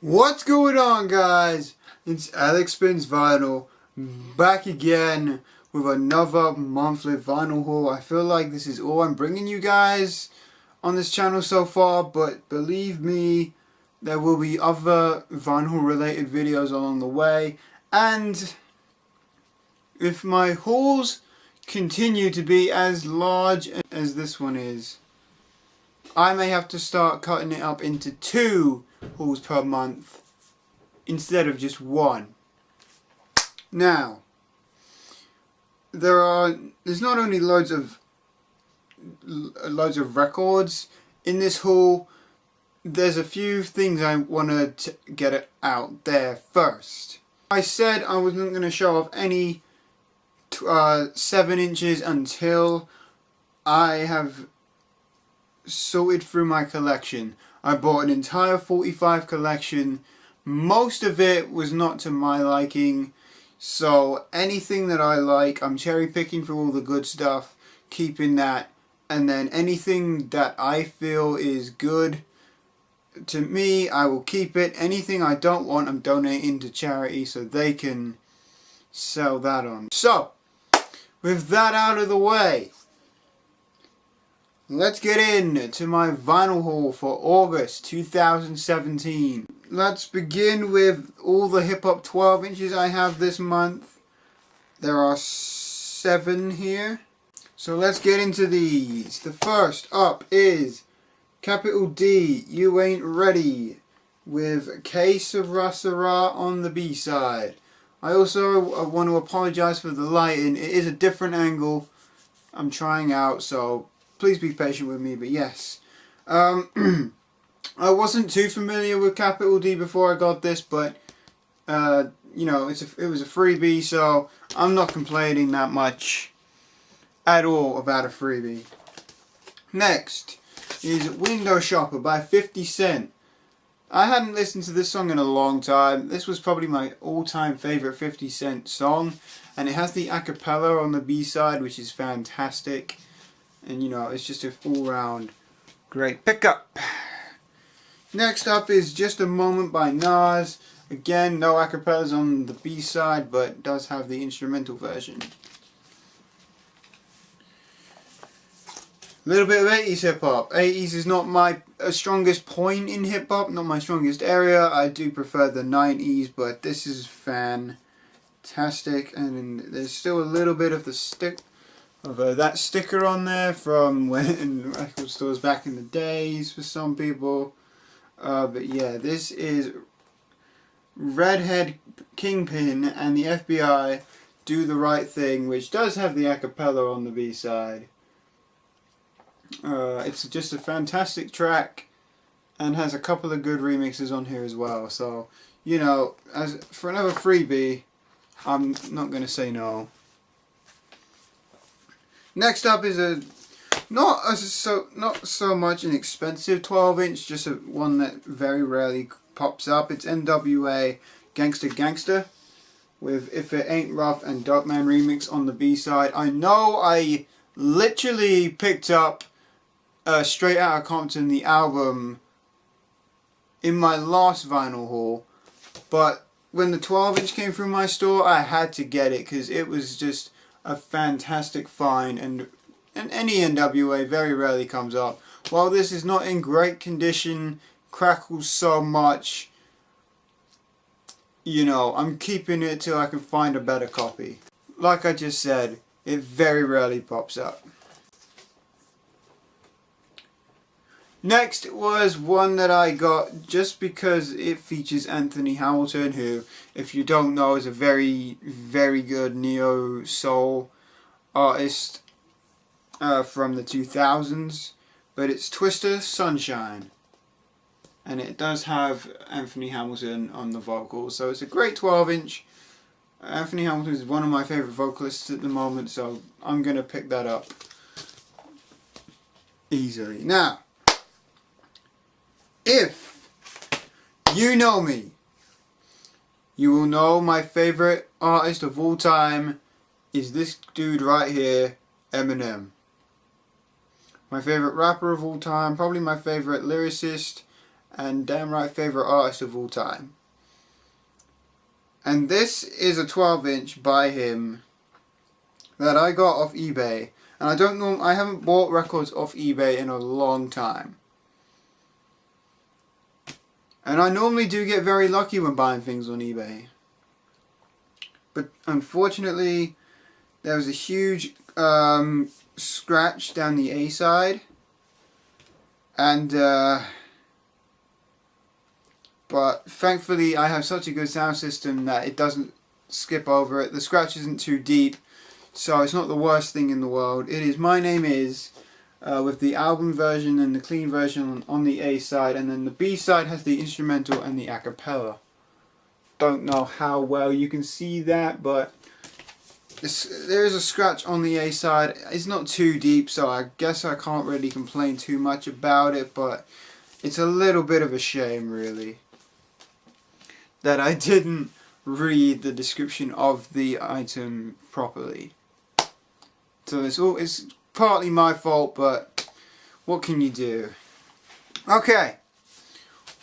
What's going on, guys? It's Alex Spins Vinyl back again with another monthly vinyl haul. I feel like this is all I'm bringing you guys on this channel so far, but believe me, there will be other vinyl related videos along the way, and if my hauls continue to be as large as this one is, I may have to start cutting it up into 2 hauls per month instead of just 1. Now, there's not only loads of records in this haul. There's a few things I want to get it out there first. I said I wasn't going to show off any 7 inches until I have sorted through my collection. I bought an entire 45 collection. Most of it was not to my liking, so anything that I like, I'm cherry picking for all the good stuff, keeping that, and then anything that I feel is good to me, I will keep it. Anything I don't want, I'm donating to charity so they can sell that on. So, with that out of the way, let's get into my vinyl haul for August 2017. Let's begin with all the hip hop 12 inches I have this month. There are 7 here. So let's get into these. The first up is Capital D, You Ain't Ready, with Que Sera Sera on the B side. I also want to apologize for the lighting. It is a different angle I'm trying out, so please be patient with me, but yes. I wasn't too familiar with Capital D before I got this, but you know, it was a freebie, so I'm not complaining that much at all about a freebie. Next is Window Shopper by 50 Cent. I hadn't listened to this song in a long time. This was probably my all-time favorite 50 Cent song, and it has the a cappella on the B-side, which is fantastic. And you know, it's just an all-round great pickup. Next up is Just a Moment by Nas. Again, no acapellas on the B-side, but does have the instrumental version. A little bit of 80s hip-hop. 80s is not my strongest point in hip-hop, not my strongest area. I do prefer the 90s, but this is fantastic. And there's still a little bit of the that sticker on there from when in record stores back in the days for some people. But yeah, this is Redhead Kingpin and the FBI Do the Right Thing, which does have the a cappella on the B-side. It's just a fantastic track and has a couple of good remixes on here as well. So, you know, as for another freebie, I'm not going to say no. Next up is not so much an expensive 12 inch, just one that very rarely pops up. It's NWA Gangsta Gangsta with If It Ain't Rough and Darkman remix on the B-side. I know I literally picked up Straight Outta Compton, the album, in my last vinyl haul, but when the 12 inch came through my store, I had to get it because it was just a fantastic find, and any NWA very rarely comes up. While this is not in great condition, crackles so much, you know, I'm keeping it till I can find a better copy. Like I just said, it very rarely pops up. Next was one that I got just because it features Anthony Hamilton, who, if you don't know, is a very, very good neo-soul artist from the 2000s. But it's Twister Sunshine, and it does have Anthony Hamilton on the vocals, so it's a great 12 inch. Anthony Hamilton is one of my favourite vocalists at the moment, so I'm going to pick that up easily. Now, if you know me, you will know my favourite artist of all time is this dude right here, Eminem. My favourite rapper of all time, probably my favourite lyricist, and damn right favourite artist of all time. And this is a 12-inch by him that I got off eBay. And I haven't bought records off eBay in a long time. And I normally do get very lucky when buying things on eBay. But unfortunately, there was a huge scratch down the A side. And but thankfully I have such a good sound system that it doesn't skip over it. The scratch isn't too deep, so it's not the worst thing in the world. It is My Name Is, with the album version and the clean version on the A side, and then the B side has the instrumental and the a cappella. Don't know how well you can see that, but there is a scratch on the A side. It's not too deep, so I guess I can't really complain too much about it, but it's a little bit of a shame, really, that I didn't read the description of the item properly. So it's partly my fault, but what can you do? Okay,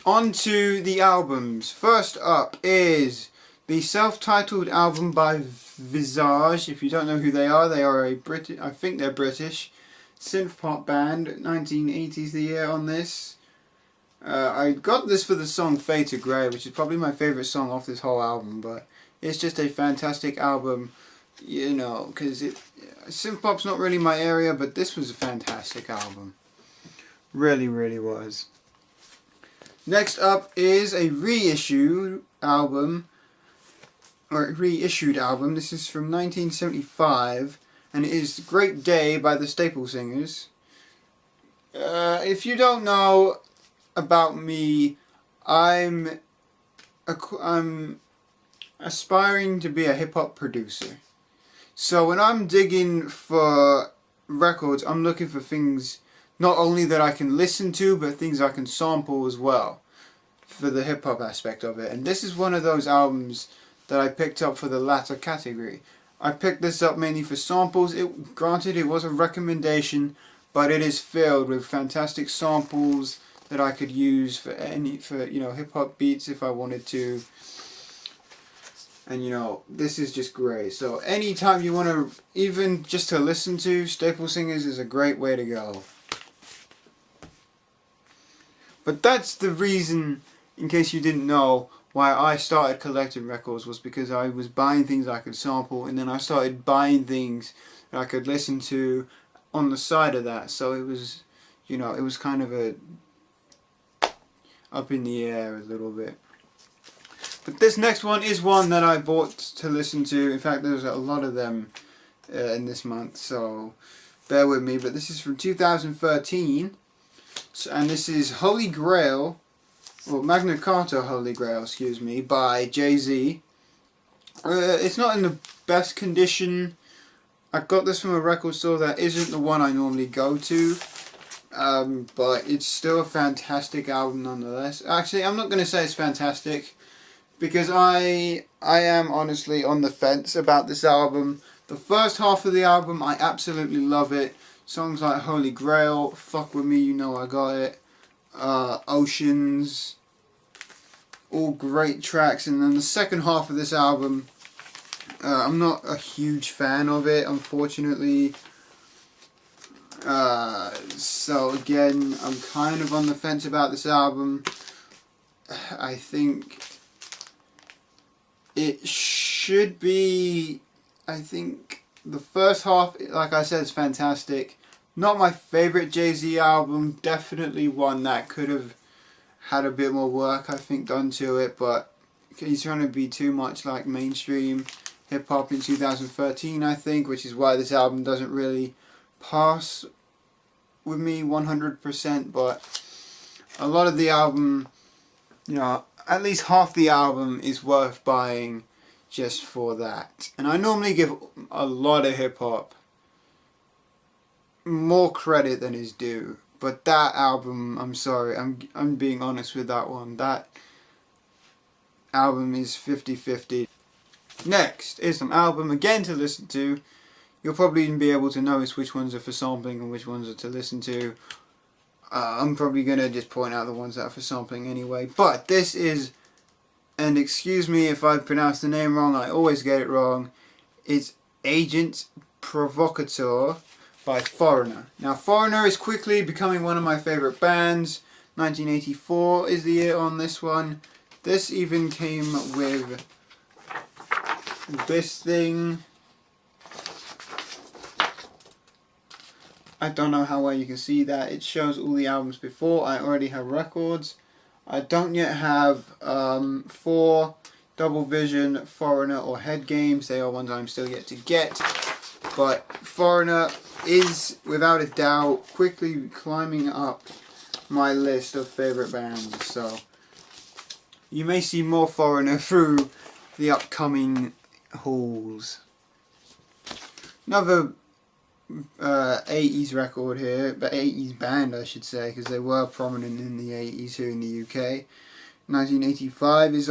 on to the albums. First up is the self-titled album by Visage. If you don't know who they are a British, I think they're British, synth pop band. 1980s the year on this. I got this for the song Fade to Grey, which is probably my favourite song off this whole album, but it's just a fantastic album, you know, because synth pop's not really my area, but this was a fantastic album. Really, really was. Next up is a reissued album. This is from 1975, and it is Great Day by the Staple Singers. If you don't know about me, I'm aspiring to be a hip-hop producer. So when I'm digging for records, I'm looking for things not only that I can listen to, but things I can sample as well, for the hip-hop aspect of it. And this is one of those albums that I picked up for the latter category. I picked this up mainly for samples. Granted, it was a recommendation, but it is filled with fantastic samples that I could use for you know, hip hop beats if I wanted to. And you know, this is just great. So anytime you want to, even just to listen to, Staple Singers is a great way to go. But that's the reason, in case you didn't know, why I started collecting records, was because I was buying things I could sample, and then I started buying things that I could listen to on the side of that. So it was, you know, it was kind of a up in the air a little bit. But this next one is one that I bought to listen to. In fact, there's a lot of them in this month, so bear with me. But this is from 2013, and this is Holy Grail, or Magna Carta Holy Grail, excuse me, by Jay-Z. It's not in the best condition. I got this from a record store that isn't the one I normally go to. But it's still a fantastic album nonetheless. Actually, I'm not going to say it's fantastic, because I am honestly on the fence about this album. The first half of the album, I absolutely love it. Songs like Holy Grail, Fuck With Me, You Know I Got It, Oceans, all great tracks. And then the second half of this album, I'm not a huge fan of it, unfortunately. So again, I'm kind of on the fence about this album. I think it should be, I think the first half, like I said, is fantastic. Not my favourite Jay-Z album, definitely one that could have had a bit more work, I think, done to it, but he's trying to be too much like mainstream hip-hop in 2013, I think, which is why this album doesn't really pass with me 100%, but a lot of the album, you know, at least half the album is worth buying just for that. And I normally give a lot of hip-hop more credit than is due, but that album, I'm sorry, I'm being honest with that one. That album is 50-50. Next is some album again to listen to. You'll probably even be able to notice which ones are for sampling and which ones are to listen to. I'm probably going to just point out the ones that are for sampling anyway. But this is, and excuse me if I pronounce the name wrong, I always get it wrong. It's Agent Provocateur by Foreigner. Now Foreigner is quickly becoming one of my favourite bands. 1984 is the year on this one. This even came with this thing. I don't know how well you can see that. It shows all the albums before. I already have records. I don't yet have 4 Double Vision, Foreigner or Head Games. They are ones I'm still yet to get. But Foreigner is, without a doubt, quickly climbing up my list of favourite bands. So you may see more Foreigner through the upcoming hauls. Another 80s record here, but 80s band I should say, because they were prominent in the 80s here in the UK. 1985 is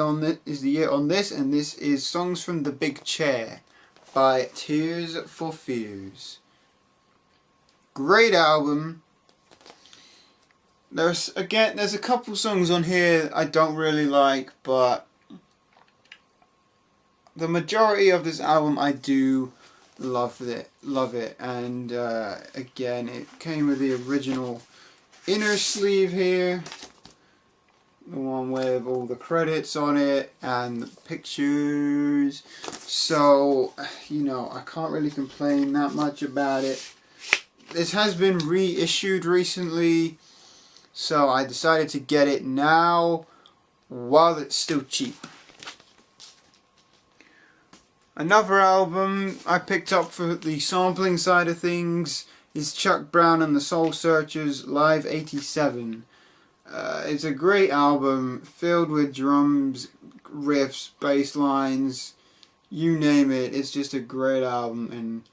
the year on this, and this is Songs from the Big Chair by Tears for Fears. Great album. There's a couple songs on here I don't really like, but the majority of this album I do love it. And again, it came with the original inner sleeve here, the one with all the credits on it and the pictures. So, you know, I can't really complain that much about it. This has been reissued recently, so I decided to get it now while it's still cheap. Another album I picked up for the sampling side of things is Chuck Brown and the Soul Searchers Live 87. It's a great album filled with drums, riffs, bass lines, you name it. It's just a great album, and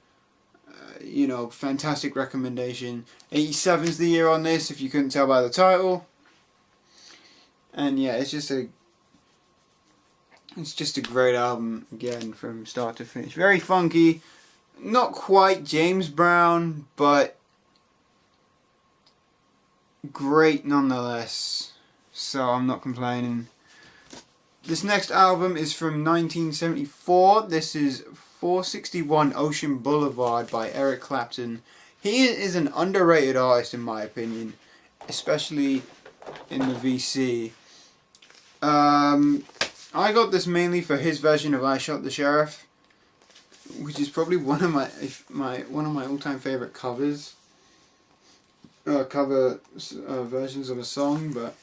you know, fantastic recommendation. 87 is the year on this, if you couldn't tell by the title. And yeah, it's just a great album, again, from start to finish. Very funky, not quite James Brown, but great nonetheless, so I'm not complaining. This next album is from 1974. This is 461 Ocean Boulevard by Eric Clapton. He is an underrated artist in my opinion, especially in the VC. I got this mainly for his version of I Shot the Sheriff, which is probably one of my all-time favorite covers. Versions of a song, but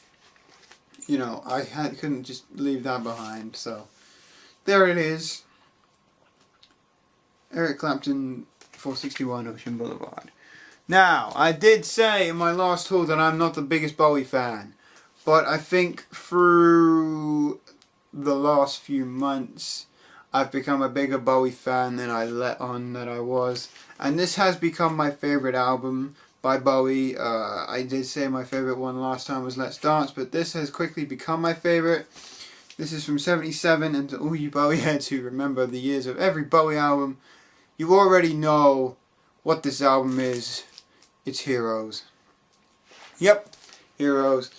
you know, I couldn't just leave that behind, so there it is. Eric Clapton, 461 Ocean Boulevard. Now, I did say in my last haul that I'm not the biggest Bowie fan, but I think through the last few months I've become a bigger Bowie fan than I let on that I was, and this has become my favourite album by Bowie. I did say my favourite one last time was Let's Dance, but this has quickly become my favourite. This is from 77, and to all you Bowie heads who remember the years of every Bowie album, you already know what this album is. It's Heroes. Yep, Heroes.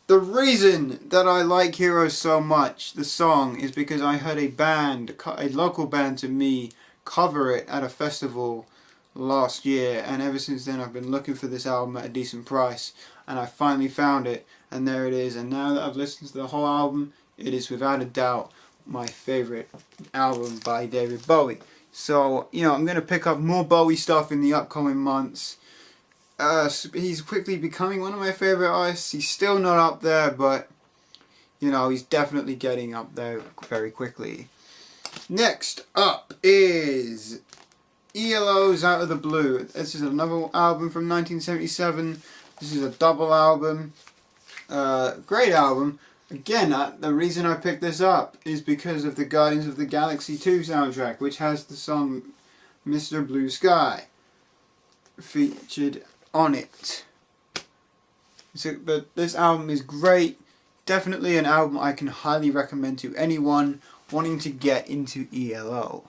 The reason that I like Heroes so much, the song, is because I heard a local band to me, cover it at a festival last year, and ever since then I've been looking for this album at a decent price, and I finally found it, and there it is. And now that I've listened to the whole album, it is without a doubt my favourite album by David Bowie. So, you know, I'm going to pick up more Bowie stuff in the upcoming months. He's quickly becoming one of my favourite artists. He's still not up there, but, you know, he's definitely getting up there very quickly. Next up is ELO's Out of the Blue. This is another album from 1977. This is a double album. Great album. Again, the reason I picked this up is because of the Guardians of the Galaxy 2 soundtrack, which has the song Mr. Blue Sky featured on it. But this album is great. Definitely an album I can highly recommend to anyone wanting to get into ELO.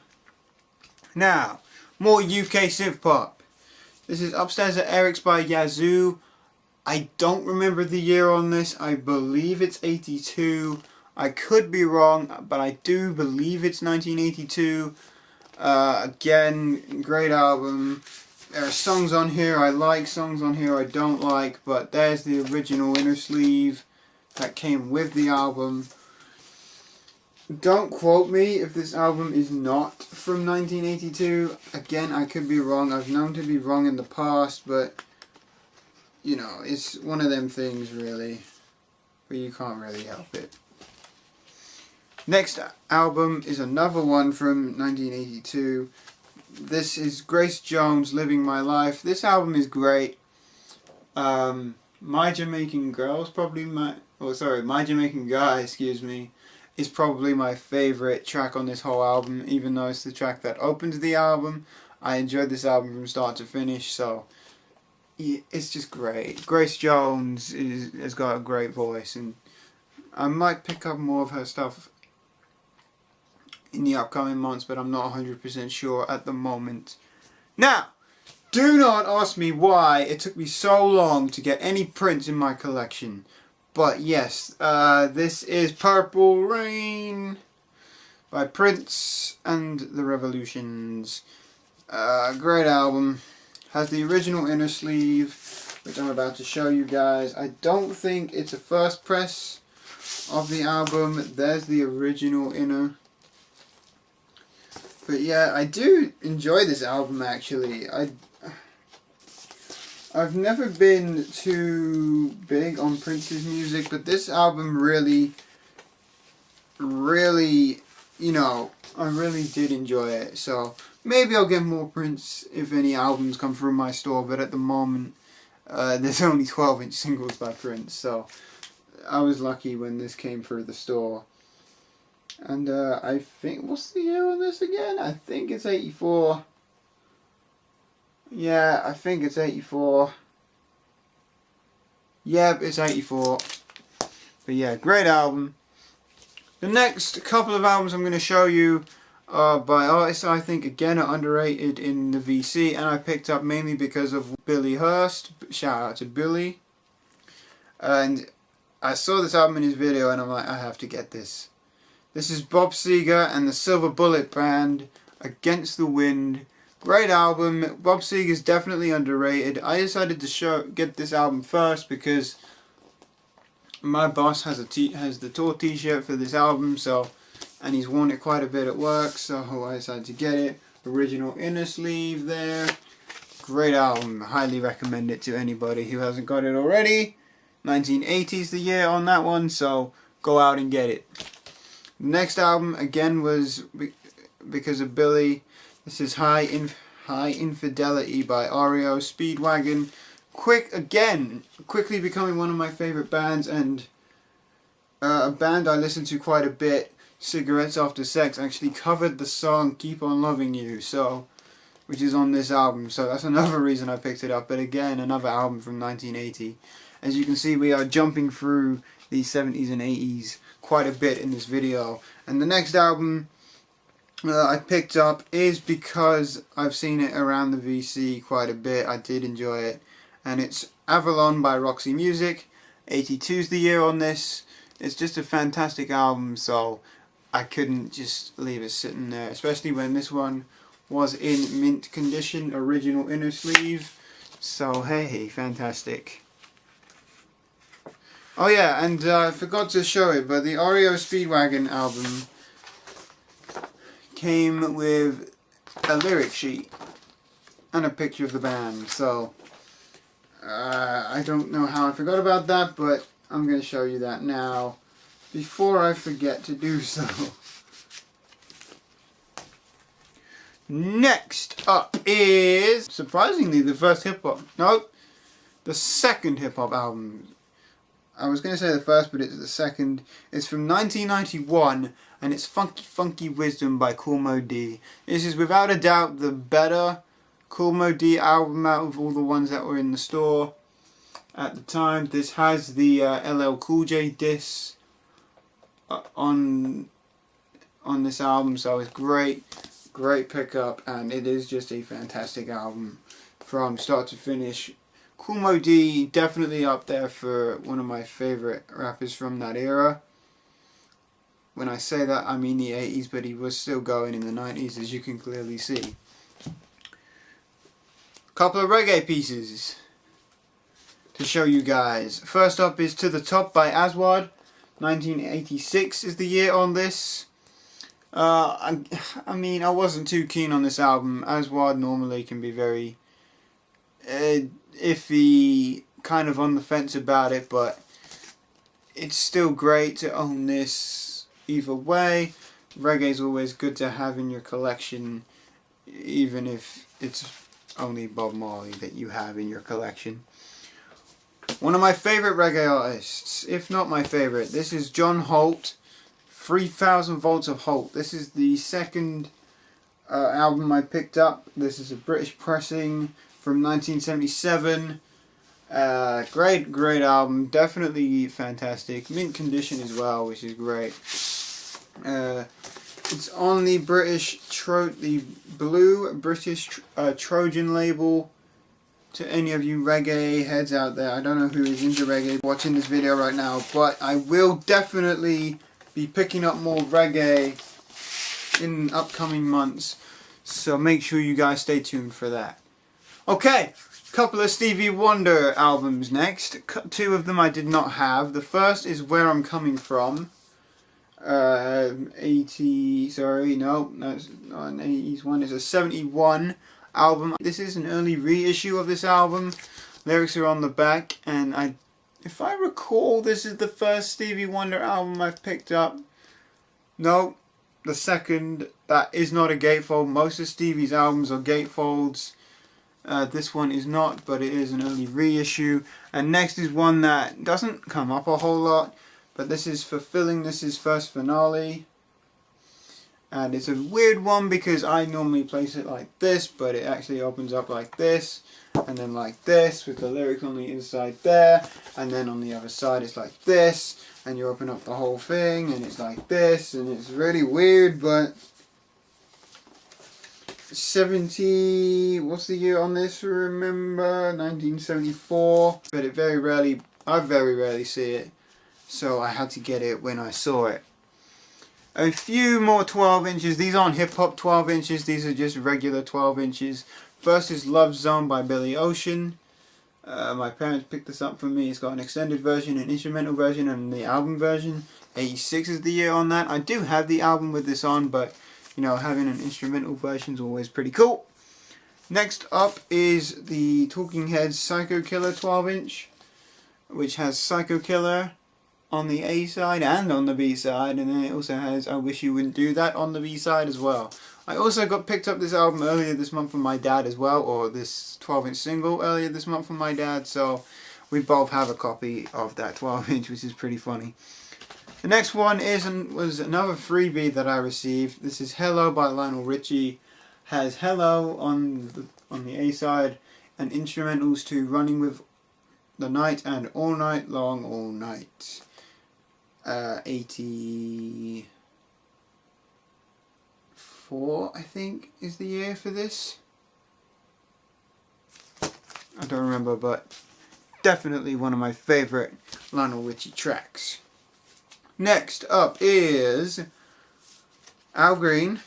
Now, more UK synth pop. This is Upstairs at Eric's by Yazoo. I don't remember the year on this. I believe it's 82. I could be wrong, but I do believe it's 1982. Again, great album. There are songs on here I like, songs on here I don't like, but there's the original inner sleeve that came with the album. Don't quote me if this album is not from 1982. Again, I could be wrong. I've known to be wrong in the past, but you know, it's one of them things really where you can't really help it. Next album is another one from 1982. This is Grace Jones, Living My Life. This album is great. My Jamaican Girl is probably My Jamaican Guy, excuse me, is probably my favourite track on this whole album, even though it's the track that opens the album. I enjoyed this album from start to finish, so yeah, it's just great. Grace Jones has got a great voice, and I might pick up more of her stuff in the upcoming months, but I'm not 100% sure at the moment. Now, do not ask me why it took me so long to get any Prince in my collection. But yes, this is Purple Rain by Prince and the Revolutions. Great album. Has the original inner sleeve, which I'm about to show you guys. I don't think it's a first press of the album. There's the original inner. But yeah, I do enjoy this album actually. I've never been too big on Prince's music, but this album really, you know, I really did enjoy it. So maybe I'll get more Prince if any albums come through my store, but at the moment there's only 12-inch singles by Prince, so I was lucky when this came through the store. And I think, what's the year on this again? I think it's 84. Yeah, I think it's 84. Yep, it's 84. But yeah, great album. The next couple of albums I'm going to show you are by artists I think again are underrated in the VC, and I picked up mainly because of Billy Hurst. Shout out to Billy. And I saw this album in his video and I'm like, I have to get this. This is Bob Seger and the Silver Bullet Band, Against the Wind. Great album. Bob Seger is definitely underrated. I decided to get this album first because my boss has the tour t-shirt for this album, so, and he's worn it quite a bit at work, so I decided to get it. Original inner sleeve there. Great album. Highly recommend it to anybody who hasn't got it already. 1980's the year on that one, so go out and get it. Next album again was because of Billy. This is High Infidelity by REO Speedwagon. Quickly becoming one of my favourite bands, and a band I listen to quite a bit. Cigarettes After Sex actually covered the song Keep On Loving You, so, which is on this album, so that's another reason I picked it up. But again, another album from 1980. As you can see, we are jumping through the 70s and 80s quite a bit in this video. And the next album I picked up is because I've seen it around the VC quite a bit. I did enjoy it, and it's Avalon by Roxy Music. 82's the year on this. It's just a fantastic album, so I couldn't just leave it sitting there, especially when this one was in mint condition, original inner sleeve. So hey, fantastic. Oh yeah, and I forgot to show it, but the REO Speedwagon album came with a lyric sheet and a picture of the band, so I don't know how I forgot about that, but I'm going to show you that now before I forget to do so. Next up is, surprisingly, the second hip hop album. I was going to say the first, but it's the second. It's from 1991, and it's Funky Funky Wisdom by Kool Moe Dee. This is without a doubt the better Kool Moe Dee album out of all the ones that were in the store at the time. This has the LL Cool J diss on this album, so it's great pickup, and it is just a fantastic album from start to finish. Kool Moe Dee, definitely up there for one of my favorite rappers from that era. When I say that, I mean the 80s, but he was still going in the 90s, as you can clearly see. Couple of reggae pieces to show you guys. First up is To The Top by Aswad. 1986 is the year on this. I mean, I wasn't too keen on this album. Aswad normally can be very iffy, kind of on the fence about it, but it's still great to own this either way. Reggae is always good to have in your collection, even if it's only Bob Marley that you have in your collection. One of my favourite reggae artists, if not my favourite, this is John Holt, 3000 Volts of Holt. This is the second album I picked up. This is a British pressing from 1977. Great album, definitely fantastic. Mint condition as well, which is great. It's on the blue British Trojan label. To any of you reggae heads out there, I don't know who is into reggae watching this video right now, but I will definitely be picking up more reggae in upcoming months, so make sure you guys stay tuned for that. Okay, couple of Stevie Wonder albums next. Two of them I did not have. The first is Where I'm Coming From. 80, sorry, no, that's not an 80s one, it's a 71 album. This is an early reissue of this album. Lyrics are on the back, and if I recall, this is the first Stevie Wonder album I've picked up. No, the second. That is not a gatefold. Most of Stevie's albums are gatefolds. This one is not, but it is an early reissue. And next is one that doesn't come up a whole lot, but this is Fulfilling This Is First Finale. And it's a weird one because I normally place it like this, but it actually opens up like this, and then like this, with the lyrics on the inside there, and then on the other side it's like this, and you open up the whole thing, and it's like this, and it's really weird, but 70, what's the year on this, remember, 1974, but I very rarely see it, so I had to get it when I saw it. A few more 12 inches. These aren't hip hop 12 inches, these are just regular 12 inches. First is Love Zone by Billy Ocean. My parents picked this up for me. It's got an extended version, an instrumental version, and the album version. 86 is the year on that. I do have the album with this on, but you know, having an instrumental version is always pretty cool. Next up is the Talking Heads Psycho Killer 12 inch, which has Psycho Killer on the A side and on the B side, and then it also has I Wish You Wouldn't Do That on the B side as well. I also picked up this album earlier this month from my dad as well, or this 12 inch single earlier this month from my dad, so we both have a copy of that 12 inch, which is pretty funny. The next one was another freebie that I received. This is Hello by Lionel Richie. Has Hello on the A side, and instrumentals to Running With the Night and All Night Long All Night. 84, I think, is the year for this. I don't remember, but definitely one of my favourite Lionel Richie tracks. Next up is Al Green,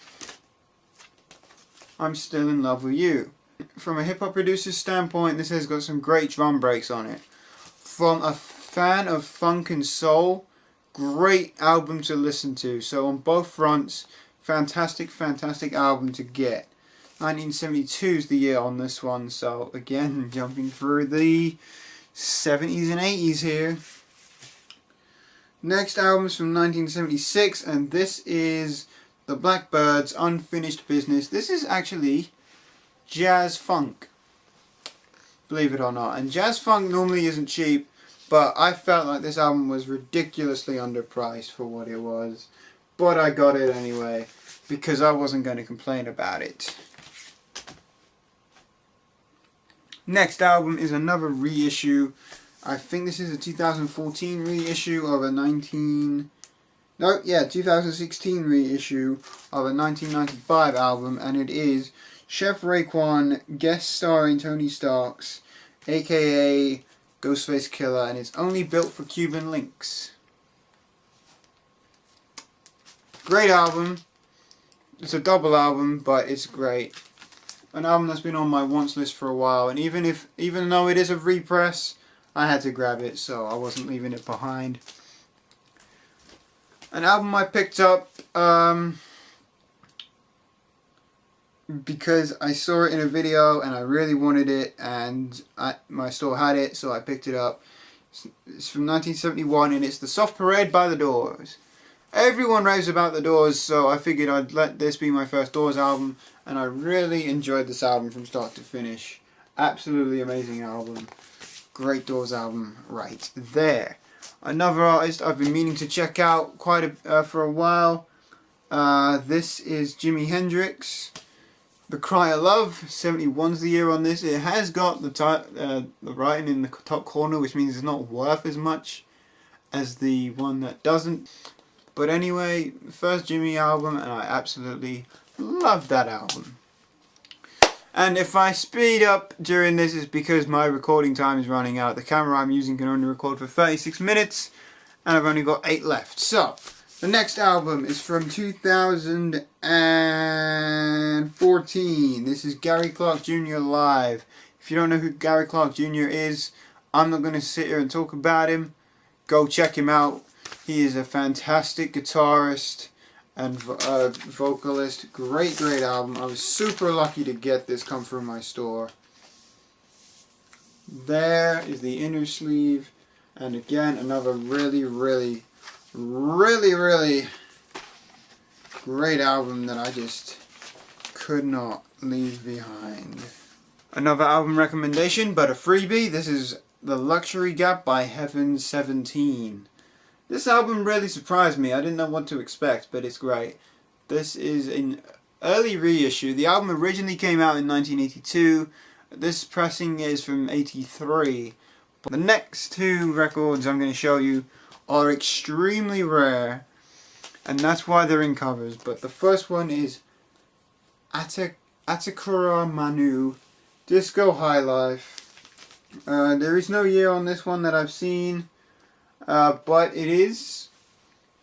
I'm Still in Love With You. From a hip hop producer's standpoint, this has got some great drum breaks on it. From a fan of funk and soul, great album to listen to. So on both fronts, fantastic album to get. 1972 is the year on this one, so again jumping through the 70s and 80s here. Next album is from 1976, and this is The Blackbyrds' Unfinished Business. This is actually jazz funk, believe it or not, and jazz funk normally isn't cheap, but I felt like this album was ridiculously underpriced for what it was. But I got it anyway, because I wasn't going to complain about it. Next album is another reissue. I think this is a 2014 reissue of a 2016 reissue of a 1995 album, and it is Chef Raekwon guest starring Tony Starks aka Ghostface Killah, and it's only built for Cuban links. Great album. It's a double album, but it's great. An album that's been on my wants list for a while, and even though it is a repress, I had to grab it, so I wasn't leaving it behind. An album I picked up because I saw it in a video and I really wanted it, and my store had it, so I picked it up. It's from 1971, and it's The Soft Parade by The Doors. Everyone raves about The Doors, so I figured I'd let this be my first Doors album, and I really enjoyed this album from start to finish. Absolutely amazing album. Great Doors album right there. Another artist I've been meaning to check out for a while. This is Jimi Hendrix. The Cry of Love. 71's the year on this. It has got the writing in the top corner, which means it's not worth as much as the one that doesn't. But anyway, first Jimi album, and I absolutely love that album. And if I speed up during this, it's because my recording time is running out. The camera I'm using can only record for 36 minutes, and I've only got 8 left. So, the next album is from 2014. This is Gary Clark Jr. Live. If you don't know who Gary Clark Jr. is, I'm not going to sit here and talk about him. Go check him out. He is a fantastic guitarist and vocalist. Great album. I was super lucky to get this come through my store. There is the inner sleeve, and again another really great album that I just could not leave behind. Another album recommendation, but a freebie. This is The Luxury Gap by Heaven 17. This album really surprised me. I didn't know what to expect, but it's great. This is an early reissue. The album originally came out in 1982. This pressing is from 83. But the next 2 records I'm going to show you are extremely rare, and that's why they're in covers. But the first one is Atakura Manu, Disco High Life. There is no year on this one that I've seen. But it is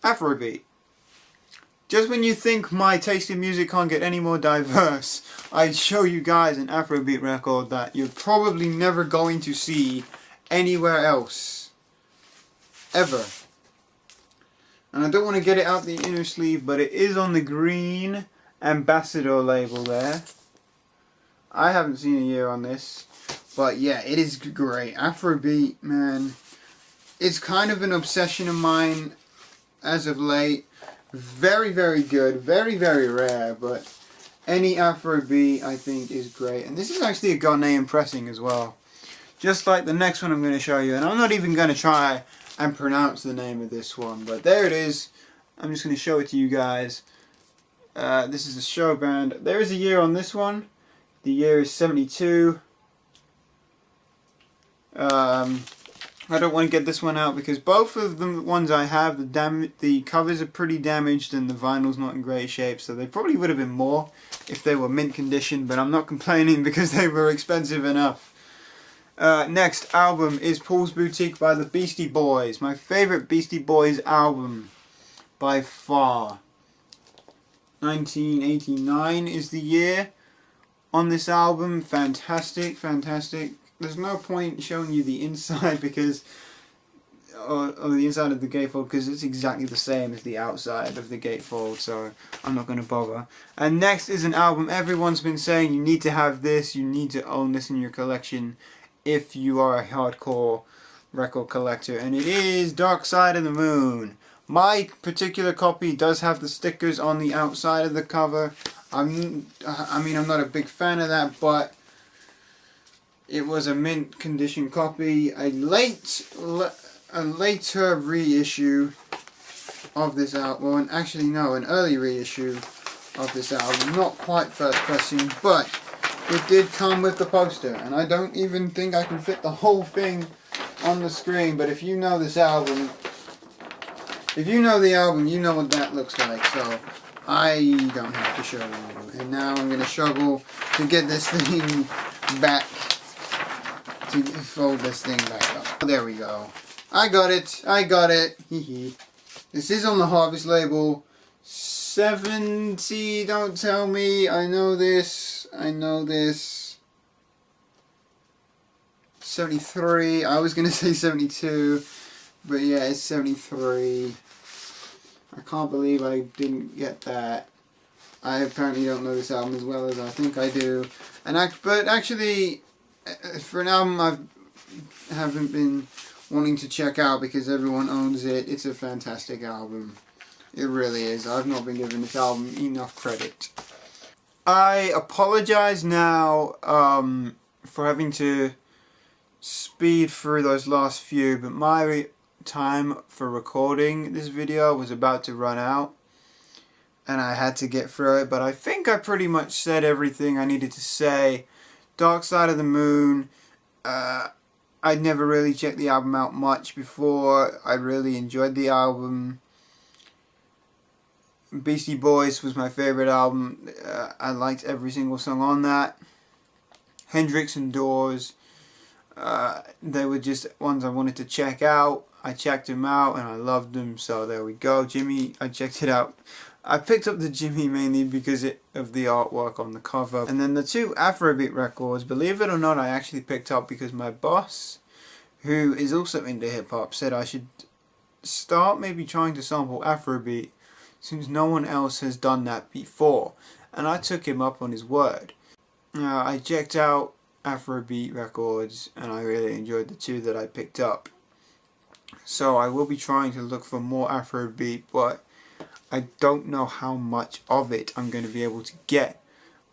Afrobeat. Just when you think my taste in music can't get any more diverse, I show you guys an Afrobeat record that you're probably never going to see anywhere else. Ever. And I don't want to get it out the inner sleeve, but it is on the green Ambassador label there. I haven't seen a year on this, but yeah, it is great. Afrobeat, man. It's kind of an obsession of mine as of late. Very good. Very rare, but any Afrobeat I think is great. And this is actually a Ghanaian pressing as well. Just like the next one I'm going to show you. And I'm not even going to try and pronounce the name of this one. But there it is. I'm just going to show it to you guys. This is a show band. There is a year on this one. The year is 72. I don't want to get this one out because both of the ones I have, the covers are pretty damaged and the vinyl's not in great shape, so they probably would have been more if they were mint condition, but I'm not complaining because they were expensive enough. Next album is Paul's Boutique by the Beastie Boys. My favourite Beastie Boys album by far. 1989 is the year on this album. Fantastic. There's no point showing you the inside because, or the inside of the gatefold, because it's exactly the same as the outside of the gatefold, so I'm not going to bother. And next is an album everyone's been saying you need to have this, you need to own this in your collection if you are a hardcore record collector, and it is Dark Side of the Moon. My particular copy does have the stickers on the outside of the cover. I'm not a big fan of that, but it was a mint condition copy. A later reissue of this album. Well, actually no, an early reissue of this album. Not quite first pressing, but it did come with the poster. And I don't even think I can fit the whole thing on the screen. But if you know this album, if you know the album, you know what that looks like. So I don't have to show you. And now I'm going to struggle to get this thing back to fold this thing back up. There we go. I got it. I got it. Hee. This is on the Harvest label. 70, don't tell me. I know this. I know this. 73. I was going to say 72. But yeah, it's 73. I can't believe I didn't get that. I apparently don't know this album as well as I think I do. But actually, for an album I haven't been wanting to check out because everyone owns it, it's a fantastic album. It really is. I've not been giving this album enough credit. I apologize now for having to speed through those last few, but my time for recording this video was about to run out and I had to get through it, but I think I pretty much said everything I needed to say. Dark Side of the Moon, I'd never really checked the album out much before. I really enjoyed the album. Beastie Boys was my favorite album. I liked every single song on that. Hendrix and Doors, they were just ones I wanted to check out. I checked them out and I loved them, so there we go. Jimmy, I checked it out. I picked up the Jimmy mainly because of the artwork on the cover. And then the two Afrobeat records, believe it or not, I actually picked up because my boss, who is also into hip hop, said I should start maybe trying to sample Afrobeat since no one else has done that before. And I took him up on his word. I checked out Afrobeat records and I really enjoyed the two that I picked up. So I will be trying to look for more Afrobeat, but I don't know how much of it I'm going to be able to get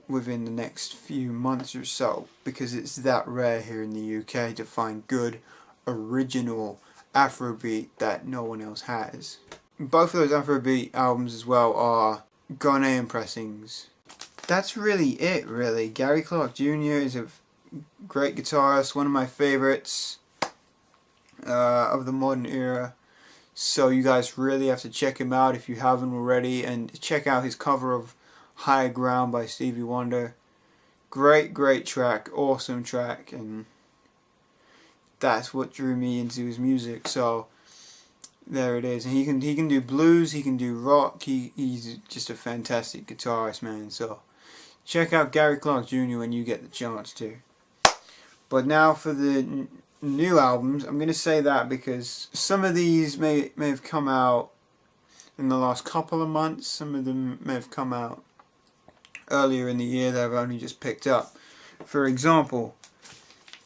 within the next few months or so, because it's that rare here in the UK to find good original Afrobeat that no one else has. Both of those Afrobeat albums as well are Ghanaian pressings. That's really it, really. Gary Clark Jr. is a great guitarist, one of my favorites of the modern era. So you guys really have to check him out if you haven't already, and check out his cover of Higher Ground by Stevie Wonder. Great track, awesome track, and that's what drew me into his music. So there it is. And he can do blues, he can do rock, he's just a fantastic guitarist, man. So check out Gary Clark Jr. when you get the chance to. But now for the new albums, I'm going to say that because some of these may have come out in the last couple of months, some of them may have come out earlier in the year that I've only just picked up. For example,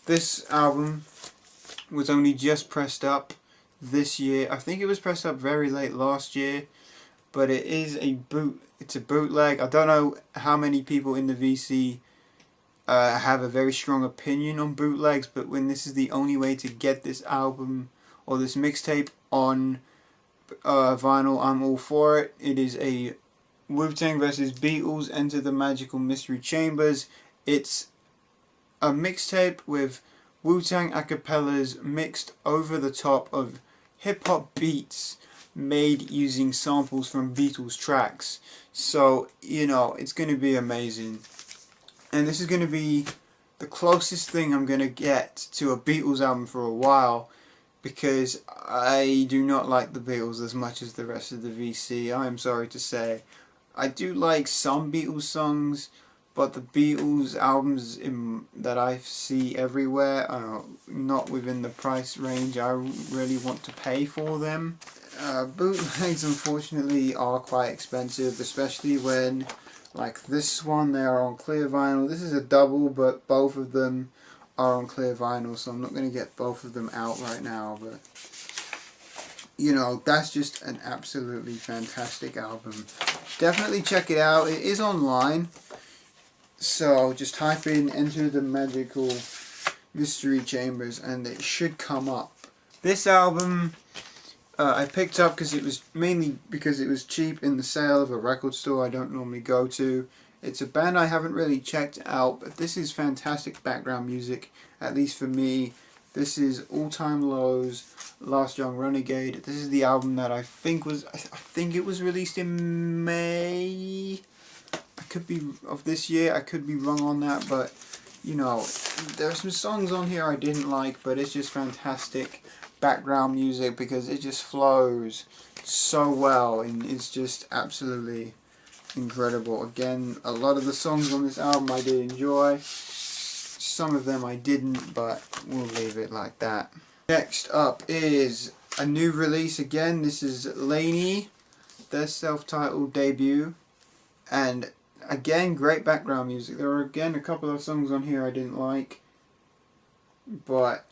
this album was only just pressed up this year. I think it was pressed up very late last year, but it is it's a bootleg. I don't know how many people in the VC have a very strong opinion on bootlegs, but when this is the only way to get this album or this mixtape on vinyl, I'm all for it. It is a Wu-Tang vs Beatles Enter the Magical Mystery Chambers. It's a mixtape with Wu-Tang acapellas mixed over the top of hip-hop beats made using samples from Beatles tracks. So, you know, it's going to be amazing. And this is going to be the closest thing I'm going to get to a Beatles album for a while, because I do not like the Beatles as much as the rest of the VC. I am sorry to say. I do like some Beatles songs, but the Beatles albums that I see everywhere are not within the price range I really want to pay for them. Bootlegs unfortunately are quite expensive, especially when, like this one, they are on clear vinyl. This is a double, but both of them are on clear vinyl, so I'm not going to get both of them out right now, but you know, that's just an absolutely fantastic album. Definitely check it out. It is online, so just type in Enter the Magical Mystery Chambers and it should come up. This album I picked up because it was mainly because it was cheap in the sale of a record store I don't normally go to. It's a band I haven't really checked out, but this is fantastic background music, at least for me. This is All Time Low's Last Young Renegade. This is the album that I think it was released in May. I could be of this year. I could be wrong on that, but you know, there are some songs on here I didn't like, but it's just fantastic background music because it just flows so well and it's just absolutely incredible. Again, a lot of the songs on this album I did enjoy. Some of them I didn't, but we'll leave it like that. Next up is a new release again. This is LANY, their self-titled debut. And again, great background music. There are again a couple of songs on here I didn't like. But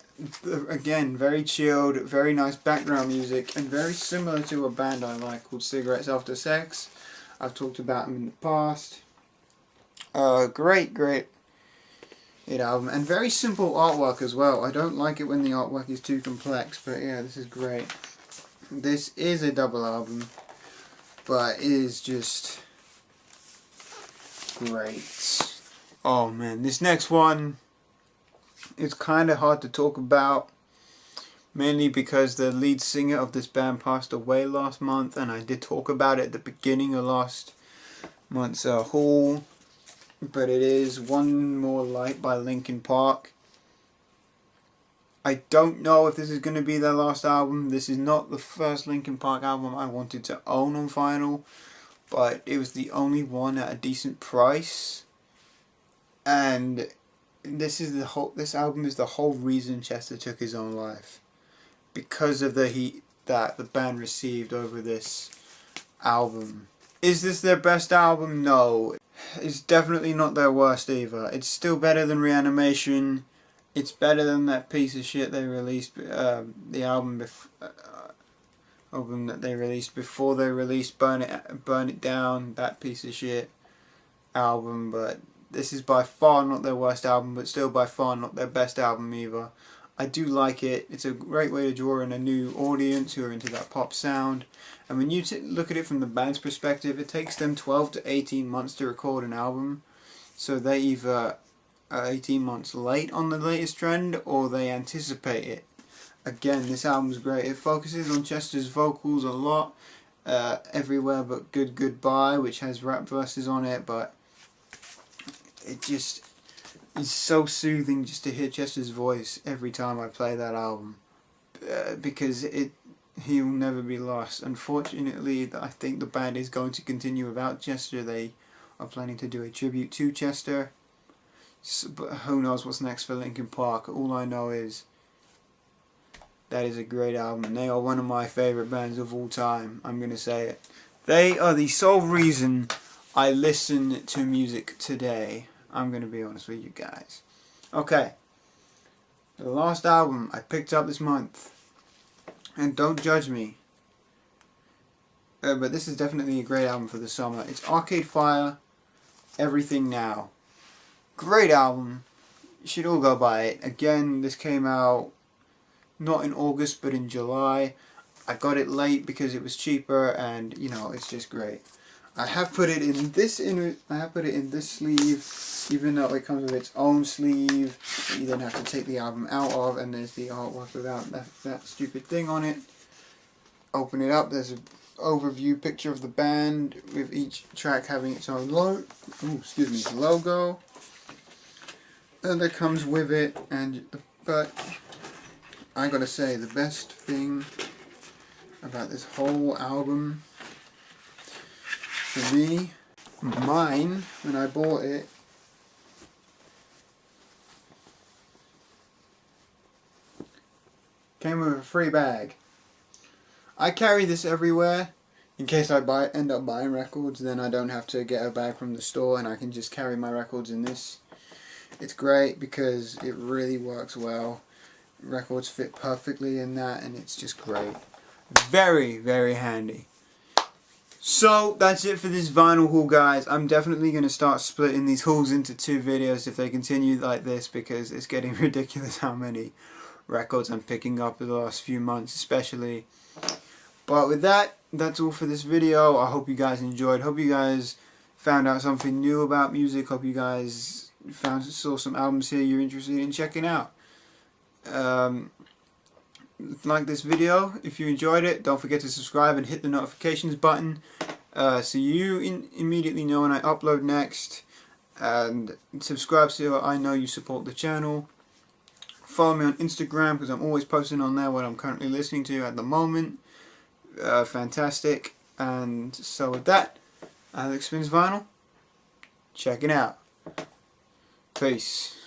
again, very chilled, very nice background music, and very similar to a band I like called Cigarettes After Sex. I've talked about them in the past. Great album, and very simple artwork as well. I don't like it when the artwork is too complex, but yeah, this is great. This is a double album, but it is just great. Oh man, this next one, it's kind of hard to talk about, mainly because the lead singer of this band passed away last month, and I did talk about it at the beginning of last month's haul. But it is One More Light by Linkin Park. I don't know if this is going to be their last album. This is not the first Linkin Park album I wanted to own on vinyl, but it was the only one at a decent price. And this album is the whole reason Chester took his own life, because of the heat that the band received over this album. Is this their best album? No. It's definitely not their worst either. It's still better than Reanimation. It's better than that piece of shit they released, the album that they released before they released Burn It Down, that piece of shit album. But this is by far not their worst album, but still by far not their best album either. I do like it. It's a great way to draw in a new audience who are into that pop sound. And when you look at it from the band's perspective, it takes them 12 to 18 months to record an album. So they either are 18 months late on the latest trend, or they anticipate it. Again, this album's great. It focuses on Chester's vocals a lot. Everywhere But Good Goodbye, which has rap verses on it, but it just... it's so soothing just to hear Chester's voice every time I play that album, because he'll never be lost. Unfortunately, I think the band is going to continue without Chester. They are planning to do a tribute to Chester, but who knows what's next for Linkin Park. All I know is that is a great album, and they are one of my favourite bands of all time. I'm going to say it. They are the sole reason I listen to music today. I'm going to be honest with you guys. Okay, the last album I picked up this month, and don't judge me, but this is definitely a great album for the summer. It's Arcade Fire, Everything Now. Great album. You should all go buy it. Again, this came out not in August but in July. I got it late because it was cheaper, and you know, it's just great. I have put it in this sleeve, even though it comes with its own sleeve that you then have to take the album out of, and there's the artwork without that stupid thing on it. Open it up, there's an overview picture of the band with each track having its own logo. And that comes with it, but I gotta say, the best thing about this whole album, for me, mine, when I bought it, came with a free bag. I carry this everywhere in case I end up buying records. Then I don't have to get a bag from the store, and I can just carry my records in this. It's great because it really works well. Records fit perfectly in that, and it's just great. Very, very handy. So that's it for this vinyl haul, guys. I'm definitely going to start splitting these hauls into 2 videos if they continue like this, because it's getting ridiculous how many records I'm picking up in the last few months especially. But with that, that's all for this video. I hope you guys enjoyed. Hope you guys found out something new about music. Hope you guys saw some albums here you're interested in checking out. Like this video if you enjoyed it. Don't forget to subscribe and hit the notifications button so you immediately know when I upload next. and subscribe so I know you support the channel. Follow me on Instagram because I'm always posting on there what I'm currently listening to at the moment. Fantastic. And so with that, Alex Spins Vinyl, check it out. Peace.